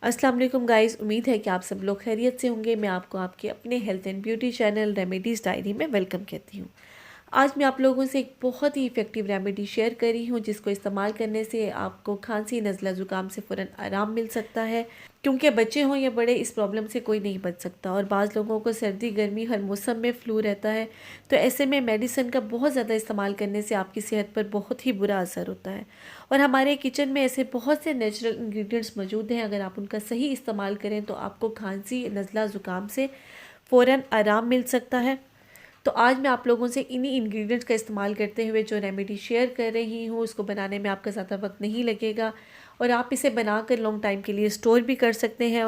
अस्सलाम वालेकुम गाइस, उम्मीद है कि आप सब लोग खैरियत से होंगे। मैं आपको आपके अपने health and beauty channel remedies diary में वेलकम कहती हूँ। आज मैं आप लोगों से एक बहुत ही इफ़ेक्टिव रेमेडी शेयर कर रही हूँ जिसको इस्तेमाल करने से आपको खांसी, नज़ला, ज़ुकाम से फ़ौरन आराम मिल सकता है। क्योंकि बच्चे हों या बड़े, इस प्रॉब्लम से कोई नहीं बच सकता और बाज़ लोगों को सर्दी गर्मी हर मौसम में फ़्लू रहता है। तो ऐसे में मेडिसिन का बहुत ज़्यादा इस्तेमाल करने से आपकी सेहत पर बहुत ही बुरा असर होता है। और हमारे किचन में ऐसे बहुत से नेचुरल इंग्रेडिएंट्स मौजूद हैं, अगर आप उनका सही इस्तेमाल करें तो आपको खांसी, नज़ला, ज़ुकाम से फ़ौरन आराम मिल सकता है। तो आज मैं आप लोगों से इन्हीं इंग्रेडिएंट्स का इस्तेमाल करते हुए जो रेमेडी शेयर कर रही हूँ, उसको बनाने में आपका ज़्यादा वक्त नहीं लगेगा और आप इसे बनाकर लॉन्ग टाइम के लिए स्टोर भी कर सकते हैं।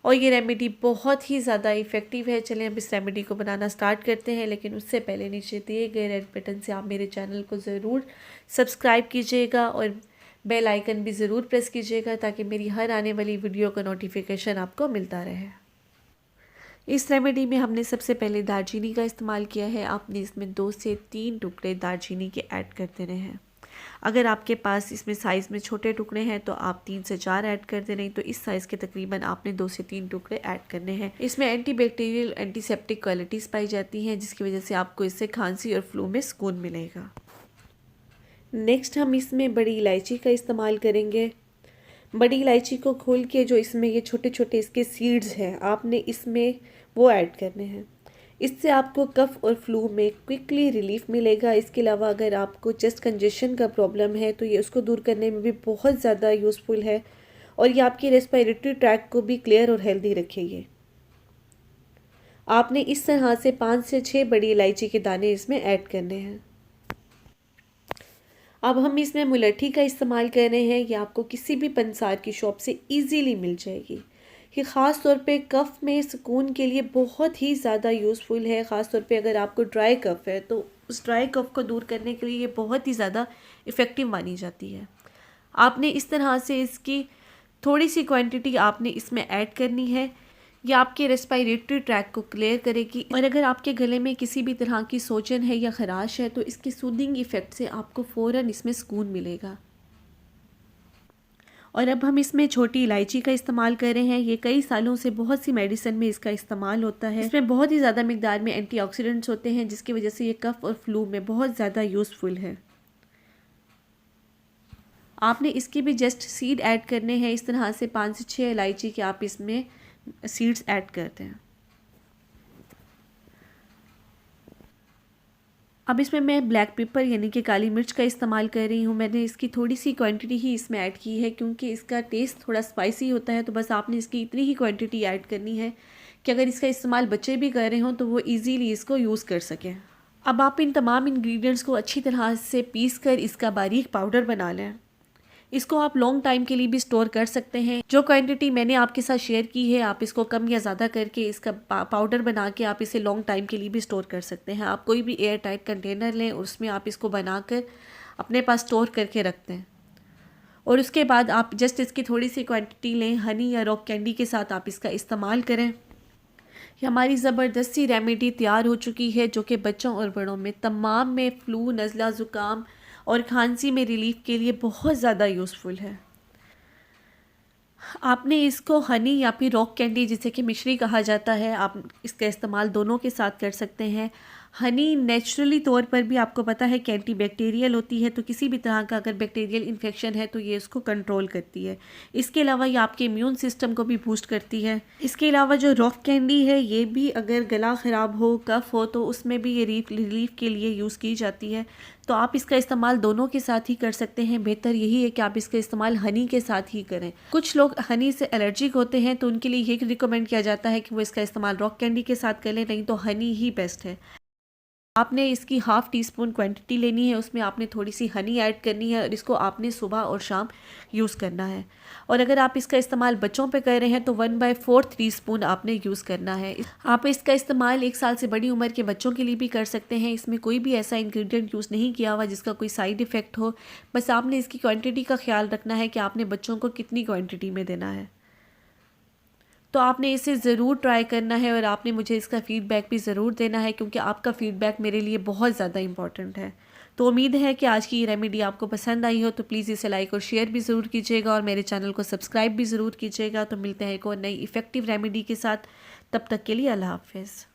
और ये रेमेडी बहुत ही ज़्यादा इफ़ेक्टिव है। चलें अब इस रेमेडी को बनाना स्टार्ट करते हैं, लेकिन उससे पहले नीचे दिए गए रेड बटन से आप मेरे चैनल को ज़रूर सब्सक्राइब कीजिएगा और बेल आइकन भी ज़रूर प्रेस कीजिएगा ताकि मेरी हर आने वाली वीडियो का नोटिफिकेशन आपको मिलता रहे। इस रेमेडी में हमने सबसे पहले दालचीनी का इस्तेमाल किया है। आपने इसमें 2 से 3 टुकड़े दालचीनी के ऐड कर देने हैं। अगर आपके पास इसमें साइज़ में छोटे टुकड़े हैं तो आप 3 से 4 ऐड कर दें, नहीं तो इस साइज़ के तकरीबन आपने 2 से 3 टुकड़े ऐड करने हैं। इसमें एंटीबैक्टीरियल, एंटीसेप्टिक क्वालिटीज़ पाई जाती हैं जिसकी वजह से आपको इससे खांसी और फ्लू में सुकून मिलेगा। नेक्स्ट हम इसमें बड़ी इलायची का इस्तेमाल करेंगे। बड़ी इलायची को खोल के जो इसमें ये छोटे छोटे इसके सीड्स हैं, आपने इसमें वो ऐड करने हैं। इससे आपको कफ़ और फ्लू में क्विकली रिलीफ मिलेगा। इसके अलावा अगर आपको चेस्ट कंजेशन का प्रॉब्लम है तो ये उसको दूर करने में भी बहुत ज़्यादा यूज़फुल है और ये आपकी रेस्पिरेटरी ट्रैक्ट को भी क्लियर और हेल्दी रखेगी। आपने इस तरह से 5 से 6 बड़ी इलायची के दाने इसमें ऐड करने हैं। अब हम इसमें मुलट्ठी का इस्तेमाल कर रहे हैं। ये आपको किसी भी पंसार की शॉप से इजीली मिल जाएगी। ये ख़ास तौर पे कफ़ में सुकून के लिए बहुत ही ज़्यादा यूज़फुल है। ख़ास तौर पे अगर आपको ड्राई कफ़ है तो उस ड्राई कफ़ को दूर करने के लिए ये बहुत ही ज़्यादा इफ़ेक्टिव मानी जाती है। आपने इस तरह से इसकी थोड़ी सी क्वांटिटी आपने इसमें ऐड करनी है। ये आपके रेस्पिरेटरी ट्रैक को क्लियर करेगी और अगर आपके गले में किसी भी तरह की सोजन है या खराश है तो इसके सूदिंग इफ़ेक्ट से आपको फ़ौरन इसमें सुकून मिलेगा। और अब हम इसमें छोटी इलायची का इस्तेमाल कर रहे हैं। ये कई सालों से बहुत सी मेडिसिन में इसका इस्तेमाल होता है। इसमें बहुत ही ज़्यादा मिकदार में एंटीऑक्सीडेंट्स होते हैं जिसकी वजह से ये कफ़ और फ्लू में बहुत ज़्यादा यूज़फुल है। आपने इसके भी जस्ट सीड ऐड करने हैं। इस तरह से 5 से 6 इलायची के आप इसमें सीड्स ऐड करते हैं। अब इसमें मैं ब्लैक पेपर यानी कि काली मिर्च का इस्तेमाल कर रही हूँ। मैंने इसकी थोड़ी सी क्वांटिटी ही इसमें ऐड की है क्योंकि इसका टेस्ट थोड़ा स्पाइसी होता है। तो बस आपने इसकी इतनी ही क्वांटिटी ऐड करनी है कि अगर इसका इस्तेमाल बच्चे भी कर रहे हों तो वो इजीली इसको यूज़ कर सकें। अब आप इन तमाम इंग्रेडिएंट्स को अच्छी तरह से पीस कर इसका बारीक पाउडर बना लें। इसको आप लॉन्ग टाइम के लिए भी स्टोर कर सकते हैं। जो क्वांटिटी मैंने आपके साथ शेयर की है, आप इसको कम या ज़्यादा करके इसका पाउडर बना के आप इसे लॉन्ग टाइम के लिए भी स्टोर कर सकते हैं। आप कोई भी एयर टाइट कंटेनर लें और उसमें आप इसको बनाकर अपने पास स्टोर करके रखते हैं और उसके बाद आप जस्ट इसकी थोड़ी सी क्वांटिटी लें, हनी या रॉक कैंडी के साथ आप इसका इस्तेमाल करें। ये हमारी ज़बरदस्त सी रेमेडी तैयार हो चुकी है जो कि बच्चों और बड़ों में तमाम में फ़्लू, नज़ला, ज़ुकाम और खांसी में रिलीफ के लिए बहुत ज़्यादा यूज़फुल है। आपने इसको हनी या फिर रॉक कैंडी जिसे कि मिश्री कहा जाता है, आप इसका इस्तेमाल दोनों के साथ कर सकते हैं। हनी नेचुरली तौर पर भी आपको पता है कि एंटी बैक्टीरियल होती है, तो किसी भी तरह का अगर बैक्टीरियल इन्फेक्शन है तो ये उसको कंट्रोल करती है। इसके अलावा ये आपके इम्यून सिस्टम को भी बूस्ट करती है। इसके अलावा जो रॉक कैंडी है ये भी अगर गला ख़राब हो, कफ़ हो तो उसमें भी ये रिलीफ के लिए यूज़ की जाती है। तो आप इसका इस्तेमाल दोनों के साथ ही कर सकते हैं। बेहतर यही है कि आप इसका इस्तेमाल हनी के साथ ही करें। कुछ लोग हनी से एलर्जिक होते हैं तो उनके लिए ये रिकमेंड किया जाता है कि वो इसका इस्तेमाल रॉक कैंडी के साथ कर लें, नहीं तो हनी ही बेस्ट है। आपने इसकी हाफ़ टी स्पून क्वांटिटी लेनी है, उसमें आपने थोड़ी सी हनी ऐड करनी है और इसको आपने सुबह और शाम यूज़ करना है। और अगर आप इसका इस्तेमाल बच्चों पे कर रहे हैं तो 1/4 टीस्पून आपने यूज़ करना है। आप इसका इस्तेमाल 1 साल से बड़ी उम्र के बच्चों के लिए भी कर सकते हैं। इसमें कोई भी ऐसा इंग्रेडिएंट यूज़ नहीं किया हुआ जिसका कोई साइड इफ़ेक्ट हो। बस आपने इसकी क्वान्टिटी का ख्याल रखना है कि आपने बच्चों को कितनी क्वान्टिटी में देना है। तो आपने इसे ज़रूर ट्राई करना है और आपने मुझे इसका फ़ीडबैक भी ज़रूर देना है क्योंकि आपका फ़ीडबैक मेरे लिए बहुत ज़्यादा इम्पॉर्टेंट है। तो उम्मीद है कि आज की ये रेमेडी आपको पसंद आई हो, तो प्लीज़ इसे लाइक और शेयर भी ज़रूर कीजिएगा और मेरे चैनल को सब्सक्राइब भी ज़रूर कीजिएगा। तो मिलते हैं एक और नई इफ़ेक्टिव रेमेडी के साथ, तब तक के लिए अल्लाह हाफ़िज़।